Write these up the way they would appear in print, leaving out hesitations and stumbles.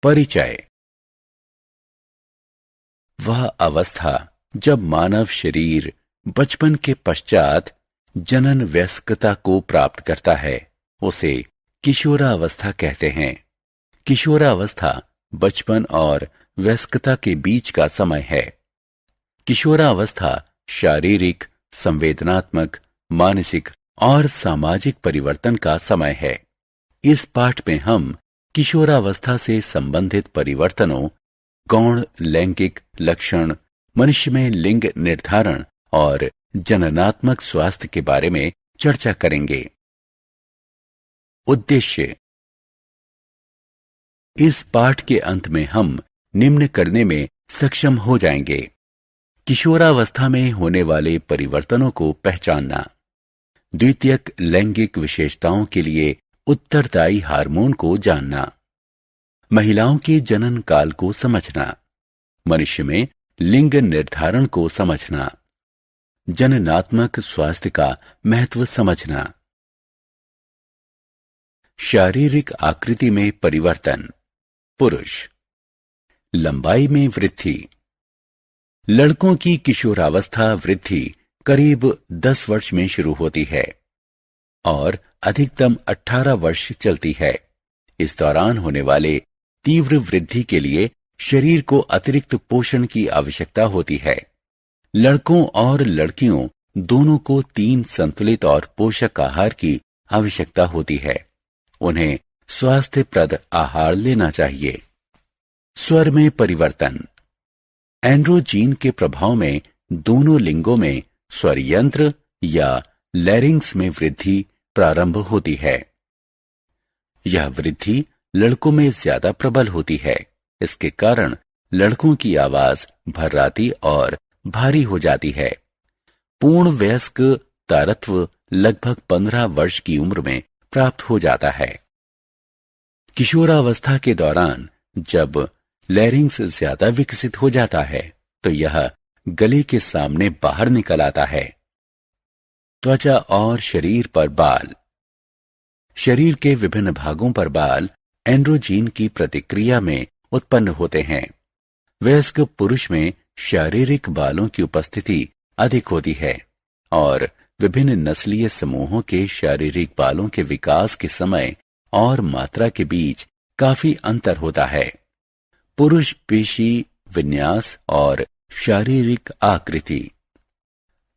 परिचय। वह अवस्था जब मानव शरीर बचपन के पश्चात जनन वयस्कता को प्राप्त करता है उसे किशोरावस्था कहते हैं। किशोरावस्था बचपन और वयस्कता के बीच का समय है। किशोरावस्था शारीरिक, संवेदनात्मक, मानसिक और सामाजिक परिवर्तन का समय है। इस पाठ में हम किशोरावस्था से संबंधित परिवर्तनों, गौण लैंगिक लक्षण, मनुष्य में लिंग निर्धारण और जननात्मक स्वास्थ्य के बारे में चर्चा करेंगे। उद्देश्य। इस पाठ के अंत में हम निम्न करने में सक्षम हो जाएंगे: किशोरावस्था में होने वाले परिवर्तनों को पहचानना, द्वितीयक लैंगिक विशेषताओं के लिए उत्तरदायी हार्मोन को जानना, महिलाओं के जनन काल को समझना, मनुष्य में लिंग निर्धारण को समझना, जननात्मक स्वास्थ्य का महत्व समझना। शारीरिक आकृति में परिवर्तन। पुरुष। लंबाई में वृद्धि। लड़कों की किशोरावस्था वृद्धि करीब 10 वर्ष में शुरू होती है और अधिकतम 18 वर्ष चलती है। इस दौरान होने वाले तीव्र वृद्धि के लिए शरीर को अतिरिक्त पोषण की आवश्यकता होती है। लड़कों और लड़कियों दोनों को 3 संतुलित और पोषक आहार की आवश्यकता होती है। उन्हें स्वास्थ्यप्रद आहार लेना चाहिए। स्वर में परिवर्तन। एंड्रोजीन के प्रभाव में दोनों लिंगों में स्वर यंत्र या लैरिंग्स में वृद्धि प्रारंभ होती है। यह वृद्धि लड़कों में ज्यादा प्रबल होती है। इसके कारण लड़कों की आवाज भर्राती और भारी हो जाती है। पूर्ण वयस्क तारत्व लगभग 15 वर्ष की उम्र में प्राप्त हो जाता है। किशोरावस्था के दौरान जब लैरिंग्स ज्यादा विकसित हो जाता है तो यह गले के सामने बाहर निकल आता है। त्वचा और शरीर पर बाल। शरीर के विभिन्न भागों पर बाल एंड्रोजीन की प्रतिक्रिया में उत्पन्न होते हैं। वयस्क पुरुष में शारीरिक बालों की उपस्थिति अधिक होती है और विभिन्न नस्लीय समूहों के शारीरिक बालों के विकास के समय और मात्रा के बीच काफी अंतर होता है। पुरुष पेशी विन्यास और शारीरिक आकृति।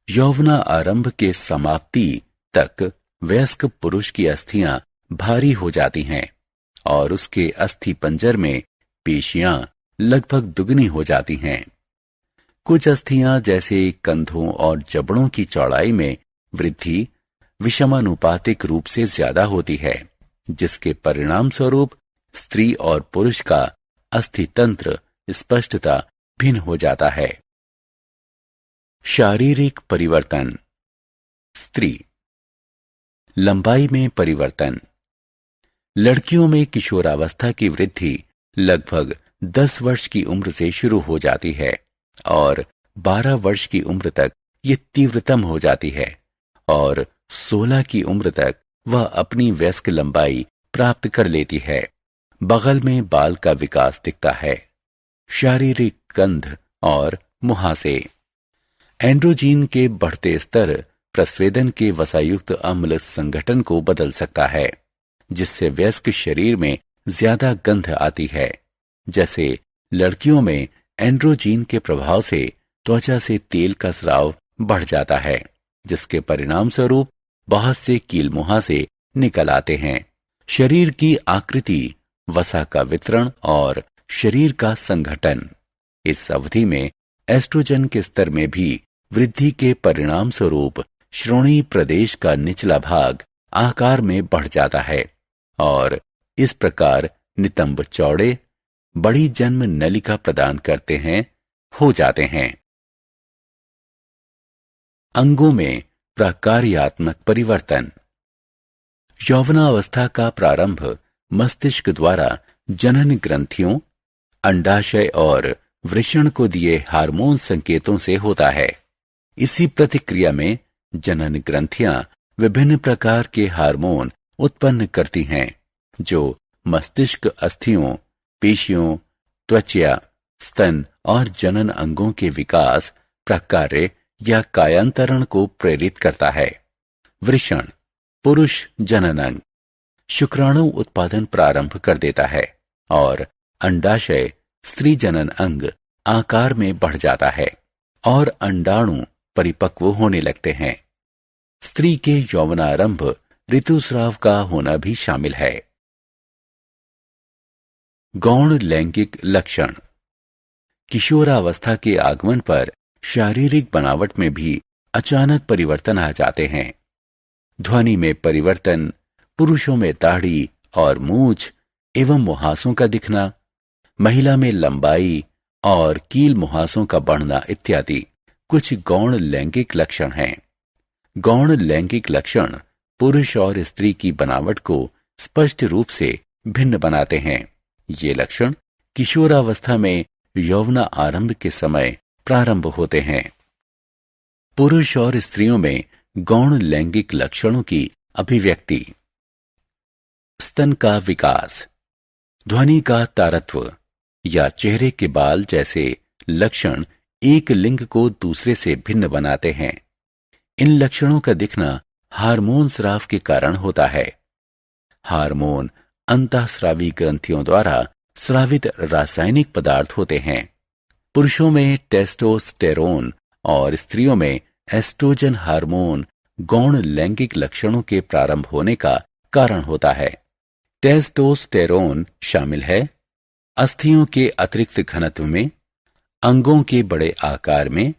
यौवना आरंभ के समाप्ति तक वयस्क पुरुष की अस्थियां भारी हो जाती हैं और उसके अस्थि पंजर में पेशियां लगभग दुगनी हो जाती हैं। कुछ अस्थियां जैसे कंधों और जबड़ों की चौड़ाई में वृद्धि विषमानुपातिक रूप से ज्यादा होती है, जिसके परिणाम स्वरूप स्त्री और पुरुष का अस्थितंत्र स्पष्टता भिन्न हो जाता है। शारीरिक परिवर्तन। स्त्री। लंबाई में परिवर्तन। लड़कियों में किशोरावस्था की वृद्धि लगभग 10 वर्ष की उम्र से शुरू हो जाती है और 12 वर्ष की उम्र तक ये तीव्रतम हो जाती है और 16 की उम्र तक वह अपनी वयस्क लंबाई प्राप्त कर लेती है। बगल में बाल का विकास दिखता है। शारीरिक गंध और मुहासे। एंड्रोजीन के बढ़ते स्तर प्रस्वेदन के वसायुक्त अम्ल संगठन को बदल सकता है, जिससे वयस्क शरीर में ज्यादा गंध आती है। जैसे लड़कियों में एंड्रोजीन के प्रभाव से त्वचा से तेल का स्राव बढ़ जाता है, जिसके परिणाम स्वरूप बहुत से कील मुहासे निकल आते हैं। शरीर की आकृति, वसा का वितरण और शरीर का संगठन। इस अवधि में एस्ट्रोजन के स्तर में भी वृद्धि के परिणाम स्वरूप श्रोणि प्रदेश का निचला भाग आकार में बढ़ जाता है और इस प्रकार नितंब चौड़े, बड़ी जन्म नलिका प्रदान करते हैं हो जाते हैं। अंगों में प्रकार्यात्मक परिवर्तन। यौवनावस्था का प्रारंभ मस्तिष्क द्वारा जनन ग्रंथियों, अंडाशय और वृषण को दिए हार्मोन संकेतों से होता है। इसी प्रतिक्रिया में जनन ग्रंथियां विभिन्न प्रकार के हार्मोन उत्पन्न करती हैं, जो मस्तिष्क अस्थियों, पेशियों, त्वचा, स्तन और जनन अंगों के विकास, प्रकार्य या कायांतरण को प्रेरित करता है। वृषण, पुरुष जनन अंग, शुक्राणु उत्पादन प्रारंभ कर देता है और अंडाशय, स्त्री जनन अंग, आकार में बढ़ जाता है और अंडाणु परिपक्व होने लगते हैं। स्त्री के यौवनारंभ ऋतुस्राव का होना भी शामिल है। गौण लैंगिक लक्षण, किशोरावस्था के आगमन पर शारीरिक बनावट में भी अचानक परिवर्तन आ जाते हैं। ध्वनि में परिवर्तन, पुरुषों में दाढ़ी और मूछ एवं मुहासों का दिखना, महिला में लंबाई और कील मुहासों का बढ़ना इत्यादि कुछ गौण लैंगिक लक्षण हैं। गौण लैंगिक लक्षण पुरुष और स्त्री की बनावट को स्पष्ट रूप से भिन्न बनाते हैं। ये लक्षण किशोरावस्था में यौवन आरंभ के समय प्रारंभ होते हैं। पुरुष और स्त्रियों में गौण लैंगिक लक्षणों की अभिव्यक्ति। स्तन का विकास, ध्वनि का तारत्व या चेहरे के बाल जैसे लक्षण एक लिंग को दूसरे से भिन्न बनाते हैं। इन लक्षणों का दिखना हार्मोन स्राव के कारण होता है। हार्मोन अंतःस्रावी ग्रंथियों द्वारा स्रावित रासायनिक पदार्थ होते हैं। पुरुषों में टेस्टोस्टेरोन और स्त्रियों में एस्ट्रोजन हार्मोन गौण लैंगिक लक्षणों के प्रारंभ होने का कारण होता है। टेस्टोस्टेरोन शामिल है अस्थियों के अतिरिक्त घनत्व में, अंगों के बड़े आकार में,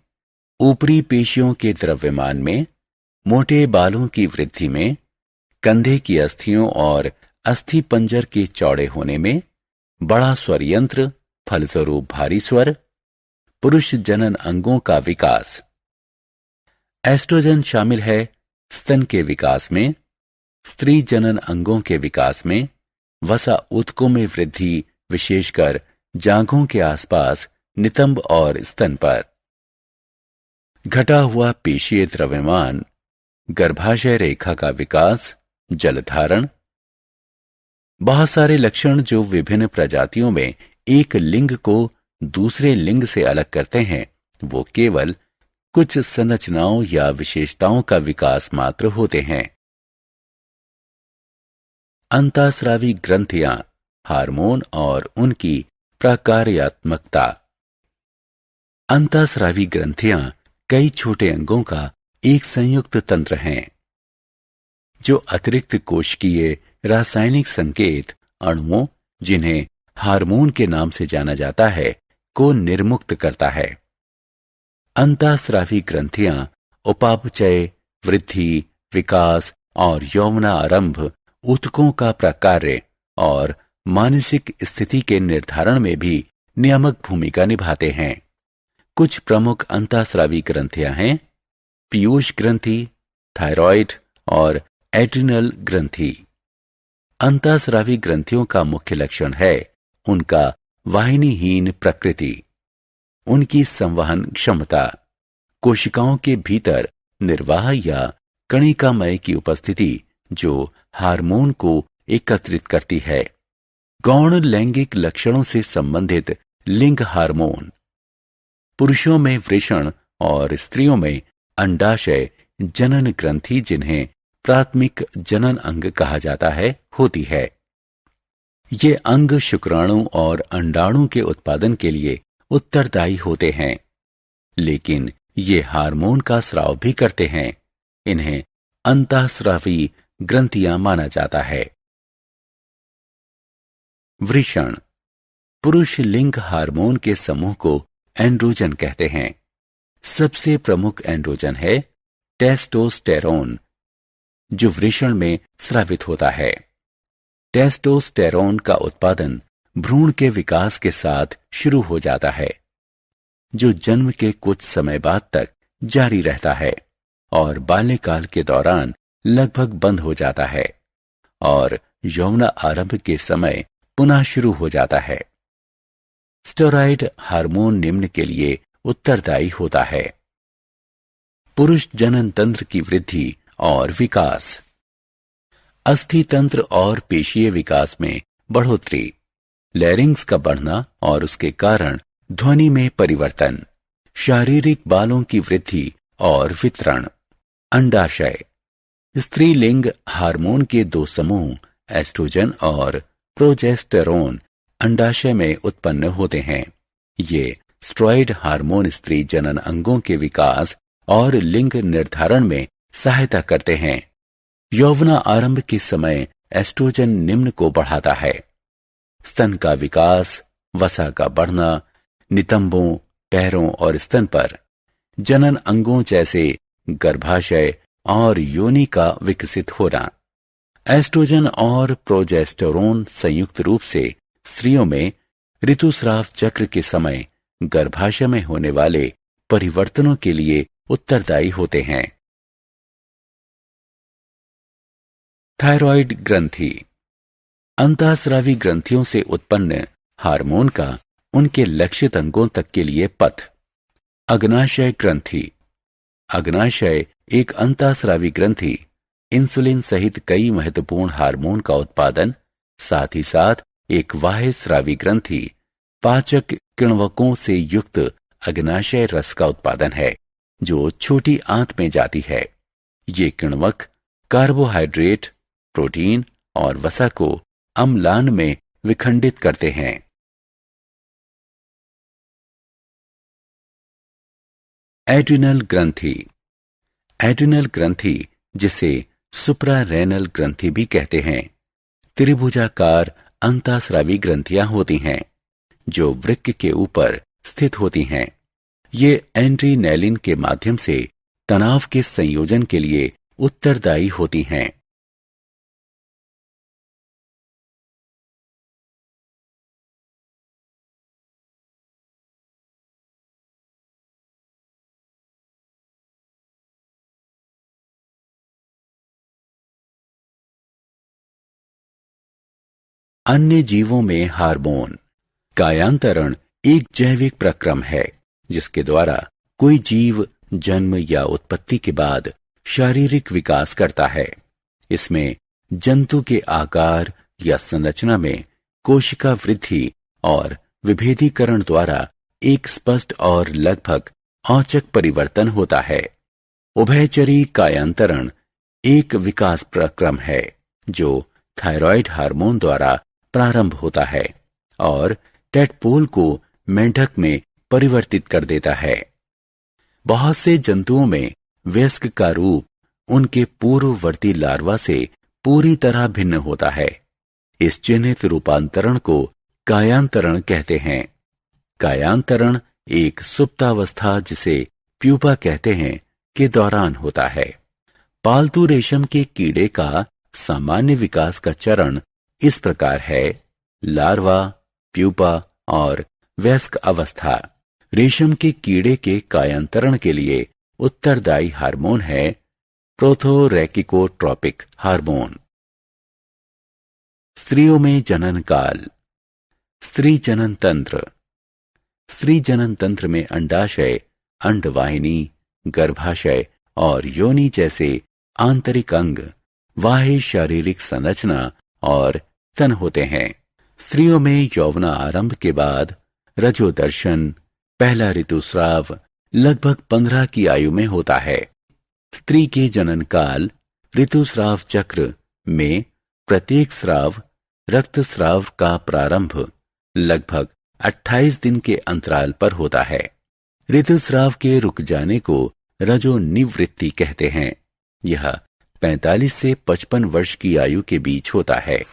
ऊपरी पेशियों के द्रव्यमान में, मोटे बालों की वृद्धि में, कंधे की अस्थियों और अस्थि पंजर के चौड़े होने में, बड़ा स्वर यंत्र, फलस्वरूप भारी स्वर, पुरुष जनन अंगों का विकास। एस्ट्रोजन शामिल है स्तन के विकास में, स्त्री जनन अंगों के विकास में, वसा ऊतकों में वृद्धि, विशेषकर जांघों के आसपास, नितंब और स्तन पर। घटा हुआ पेशीय द्रव्यमान, गर्भाशय रेखा का विकास, जलधारण। बहुत सारे लक्षण जो विभिन्न प्रजातियों में एक लिंग को दूसरे लिंग से अलग करते हैं, वो केवल कुछ संरचनाओं या विशेषताओं का विकास मात्र होते हैं। अंतःस्रावी ग्रंथियां, हार्मोन और उनकी प्रकार्यात्मकता। अंतःस्रावी ग्रंथियां कई छोटे अंगों का एक संयुक्त तंत्र हैं जो अतिरिक्त कोशिकीय रासायनिक संकेत अणुओं, जिन्हें हार्मोन के नाम से जाना जाता है, को निर्मुक्त करता है। अंतःस्रावी ग्रंथियां उपापचय, वृद्धि, विकास और यौवनारंभ, ऊतकों का प्रकार्य और मानसिक स्थिति के निर्धारण में भी नियामक भूमिका निभाते हैं। कुछ प्रमुख अंतःस्रावी ग्रंथियां हैं पीयूष ग्रंथि, थायराइड और एड्रिनल ग्रंथि। अंतःस्रावी ग्रंथियों का मुख्य लक्षण है उनका वाहिनीहीन प्रकृति, उनकी संवहन क्षमता, कोशिकाओं के भीतर निर्वाह या कणिकामय की उपस्थिति जो हार्मोन को एकत्रित करती है। गौण लैंगिक लक्षणों से संबंधित लिंग हार्मोन। पुरुषों में वृषण और स्त्रियों में अंडाशय जनन ग्रंथि, जिन्हें प्राथमिक जनन अंग कहा जाता है, होती है। ये अंग शुक्राणु और अंडाणु के उत्पादन के लिए उत्तरदायी होते हैं, लेकिन ये हार्मोन का स्राव भी करते हैं। इन्हें अंतःस्रावी ग्रंथियां माना जाता है। वृषण, पुरुष लिंग हार्मोन के समूह को एंड्रोजन कहते हैं। सबसे प्रमुख एंड्रोजन है टेस्टोस्टेरोन, जो वृषण में स्रावित होता है। टेस्टोस्टेरोन का उत्पादन भ्रूण के विकास के साथ शुरू हो जाता है, जो जन्म के कुछ समय बाद तक जारी रहता है और बाल्यकाल के दौरान लगभग बंद हो जाता है और यौवन आरंभ के समय पुनः शुरू हो जाता है। स्टेरॉयड हार्मोन निम्न के लिए उत्तरदायी होता है। पुरुष जनन तंत्र की वृद्धि और विकास। अस्थि तंत्र और पेशीय विकास में बढ़ोतरी, लैरिंग्स का बढ़ना और उसके कारण ध्वनि में परिवर्तन, शारीरिक बालों की वृद्धि और वितरण। अंडाशय, स्त्रीलिंग हार्मोन के दो समूह एस्ट्रोजन और प्रोजेस्टेरोन अंडाशय में उत्पन्न होते हैं। ये स्टेरॉयड हार्मोन स्त्री जनन अंगों के विकास और लिंग निर्धारण में सहायता करते हैं। यौवना आरंभ के समय एस्ट्रोजन निम्न को बढ़ाता है। स्तन का विकास, वसा का बढ़ना, नितंबों, पैरों और स्तन पर जनन अंगों जैसे गर्भाशय और योनि का विकसित होना। एस्ट्रोजन और प्रोजेस्टेरोन संयुक्त रूप से स्त्रियों में ऋतुस्राव चक्र के समय गर्भाशय में होने वाले परिवर्तनों के लिए उत्तरदायी होते हैं। थायराइड ग्रंथि, अंतःस्रावी ग्रंथियों से उत्पन्न हार्मोन का उनके लक्षित अंगों तक के लिए पथ। अग्नाशय ग्रंथि, अग्नाशय एक अंतःस्रावी ग्रंथि इंसुलिन सहित कई महत्वपूर्ण हार्मोन का उत्पादन, साथ ही साथ एक बाह्यस्रावी ग्रंथि पाचक किण्वकों से युक्त अग्नाशय रस का उत्पादन है, जो छोटी आंत में जाती है। ये किण्वक कार्बोहाइड्रेट, प्रोटीन और वसा को अम्लान में विखंडित करते हैं। एड्रिनल ग्रंथि, एड्रिनल ग्रंथि जिसे सुप्रारेनल ग्रंथि भी कहते हैं, त्रिभुजाकार अंतःस्रावी ग्रंथियां होती हैं जो वृक्क के ऊपर स्थित होती हैं। ये एड्रीनैलिन के माध्यम से तनाव के संयोजन के लिए उत्तरदायी होती हैं। अन्य जीवों में हार्मोन। कायांतरण एक जैविक प्रक्रम है जिसके द्वारा कोई जीव जन्म या उत्पत्ति के बाद शारीरिक विकास करता है। इसमें जंतु के आकार या संरचना में कोशिका वृद्धि और विभेदीकरण द्वारा एक स्पष्ट और लगभग औचक परिवर्तन होता है। उभयचरी कायांतरण एक विकास प्रक्रम है जो थायराइड हार्मोन द्वारा प्रारंभ होता है और टेडपोल को मेंढक में परिवर्तित कर देता है। बहुत से जंतुओं में वयस्क का रूप उनके पूर्ववर्ती लार्वा से पूरी तरह भिन्न होता है। इस चिन्हित रूपांतरण को कायांतरण कहते हैं। कायांतरण एक सुप्तावस्था, जिसे प्यूपा कहते हैं, के दौरान होता है। पालतू रेशम के कीड़े का सामान्य विकास का चरण इस प्रकार है: लार्वा, प्यूपा और वयस्क अवस्था। रेशम के कीड़े के कायांतरण के लिए उत्तरदायी हार्मोन है प्रोथोरेकिकोट्रोपिक हार्मोन। स्त्रियों में जनन काल। स्त्री जनन तंत्र। स्त्री जनन तंत्र में अंडाशय, अंडवाहिनी, गर्भाशय और योनि जैसे आंतरिक अंग, बाह्य शारीरिक संरचना और तन होते हैं। स्त्रियों में यौवना आरंभ के बाद रजोदर्शन, पहला ऋतुस्राव लगभग 15 की आयु में होता है। स्त्री के जनन काल ऋतुस्राव चक्र में प्रत्येक स्राव रक्तस्राव का प्रारंभ लगभग 28 दिन के अंतराल पर होता है। ऋतुस्राव के रुक जाने को रजोनिवृत्ति कहते हैं। यह 45 से 55 वर्ष की आयु के बीच होता है।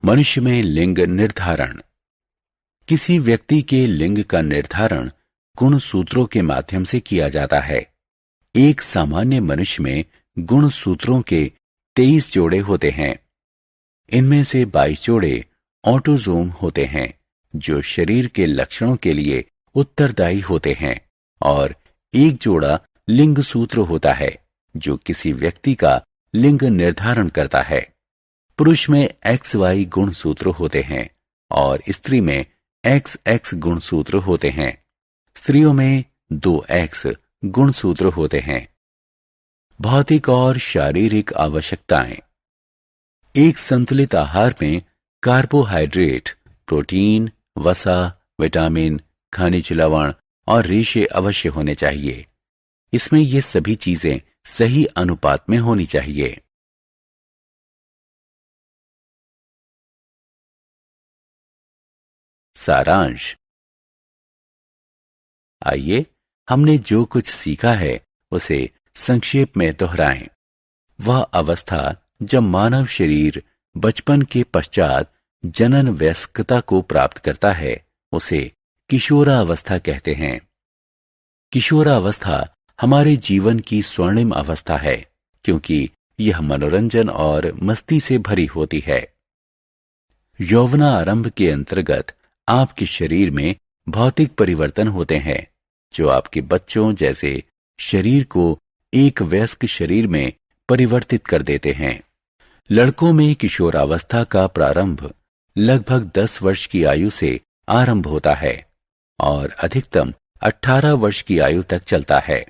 मनुष्य में लिंग निर्धारण। किसी व्यक्ति के लिंग का निर्धारण गुणसूत्रों के माध्यम से किया जाता है। एक सामान्य मनुष्य में गुणसूत्रों के 23 जोड़े होते हैं। इनमें से 22 जोड़े ऑटोजोम होते हैं जो शरीर के लक्षणों के लिए उत्तरदायी होते हैं, और एक जोड़ा लिंग सूत्र होता है जो किसी व्यक्ति का लिंग निर्धारण करता है। पुरुष में XY गुणसूत्र होते हैं और स्त्री में XX गुणसूत्र होते हैं। स्त्रियों में 2X गुणसूत्र होते हैं भौतिक और शारीरिक आवश्यकताएं। एक संतुलित आहार में कार्बोहाइड्रेट, प्रोटीन, वसा, विटामिन, खनिज लवण और रेशे अवश्य होने चाहिए। इसमें ये सभी चीजें सही अनुपात में होनी चाहिए। सारांश। आइए हमने जो कुछ सीखा है उसे संक्षेप में दोहराएं। वह अवस्था जब मानव शरीर बचपन के पश्चात जनन वयस्कता को प्राप्त करता है उसे किशोरावस्था कहते हैं। किशोरावस्था हमारे जीवन की स्वर्णिम अवस्था है क्योंकि यह मनोरंजन और मस्ती से भरी होती है। यौवनारंभ के अंतर्गत आपके शरीर में भौतिक परिवर्तन होते हैं जो आपके बच्चों जैसे शरीर को एक वयस्क शरीर में परिवर्तित कर देते हैं। लड़कों में किशोरावस्था का प्रारंभ लगभग 10 वर्ष की आयु से आरंभ होता है और अधिकतम 18 वर्ष की आयु तक चलता है।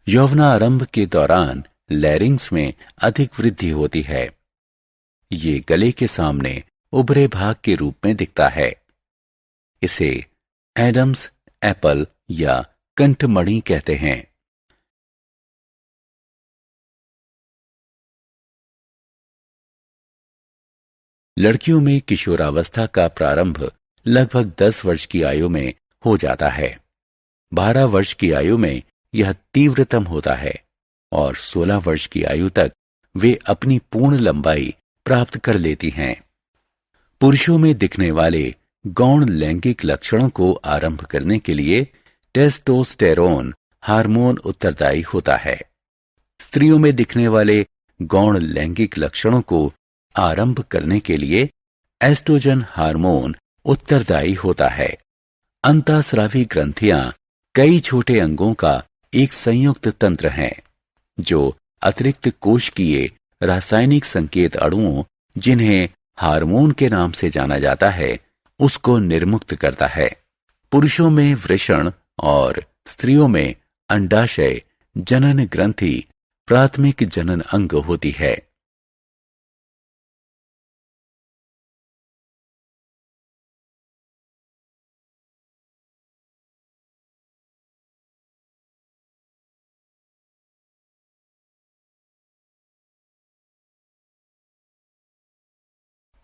यौवनारंभ के दौरान लैरिंग्स में अधिक वृद्धि होती है। ये गले के सामने उभरे भाग के रूप में दिखता है। इसे एडम्स एप्पल या कंठमणि कहते हैं। लड़कियों में किशोरावस्था का प्रारंभ लगभग 10 वर्ष की आयु में हो जाता है। 12 वर्ष की आयु में यह तीव्रतम होता है और 16 वर्ष की आयु तक वे अपनी पूर्ण लंबाई प्राप्त कर लेती हैं। पुरुषों में दिखने वाले गौण लैंगिक लक्षणों को आरंभ करने के लिए टेस्टोस्टेरोन हार्मोन उत्तरदायी होता है। स्त्रियों में दिखने वाले गौण लैंगिक लक्षणों को आरंभ करने के लिए एस्ट्रोजन हार्मोन उत्तरदायी होता है। अंतःस्रावी ग्रंथियां कई छोटे अंगों का एक संयुक्त तंत्र हैं जो अतिरिक्त कोशिकीय रासायनिक संकेत अणुओं जिन्हें हार्मोन के नाम से जाना जाता है उसको निर्मुक्त करता है। पुरुषों में वृषण और स्त्रियों में अंडाशय जनन ग्रंथि प्राथमिक जनन अंग होती है।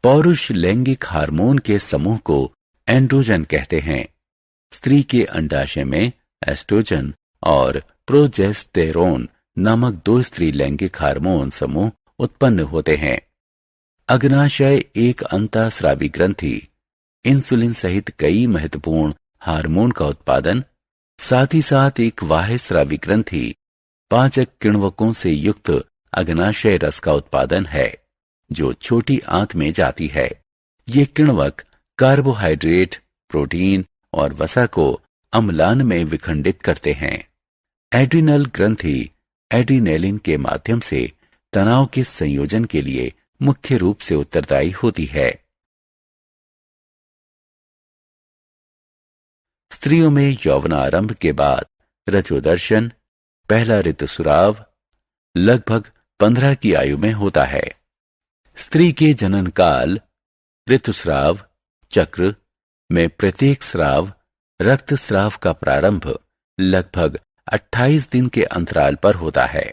पौरुष लैंगिक हार्मोन के समूह को एंड्रोजन कहते हैं। स्त्री के अंडाशय में एस्ट्रोजन और प्रोजेस्टेरोन नामक 2 स्त्री लैंगिक हार्मोन समूह उत्पन्न होते हैं। अग्नाशय एक अंतःस्रावी ग्रंथि इंसुलिन सहित कई महत्वपूर्ण हार्मोन का उत्पादन, साथ ही साथ एक बाह्यस्रावी ग्रंथि पाचक किण्वकों से युक्त अग्नाशय रस का उत्पादन है जो छोटी आंत में जाती है। ये किण्वक कार्बोहाइड्रेट, प्रोटीन और वसा को अम्लान में विखंडित करते हैं। एड्रिनल ग्रंथि एड्रिनेलिन के माध्यम से तनाव के संयोजन के लिए मुख्य रूप से उत्तरदायी होती है। स्त्रियों में यौवनारंभ के बाद रजोदर्शन, पहला ऋतुस्राव लगभग 15 की आयु में होता है। स्त्री के जनन काल ऋतुस्राव चक्र में प्रत्येक स्राव रक्तस्राव का प्रारंभ लगभग 28 दिन के अंतराल पर होता है।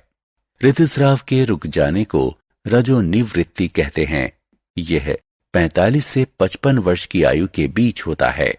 ऋतुस्राव के रुक जाने को रजोनिवृत्ति कहते हैं। यह 45 से 55 वर्ष की आयु के बीच होता है।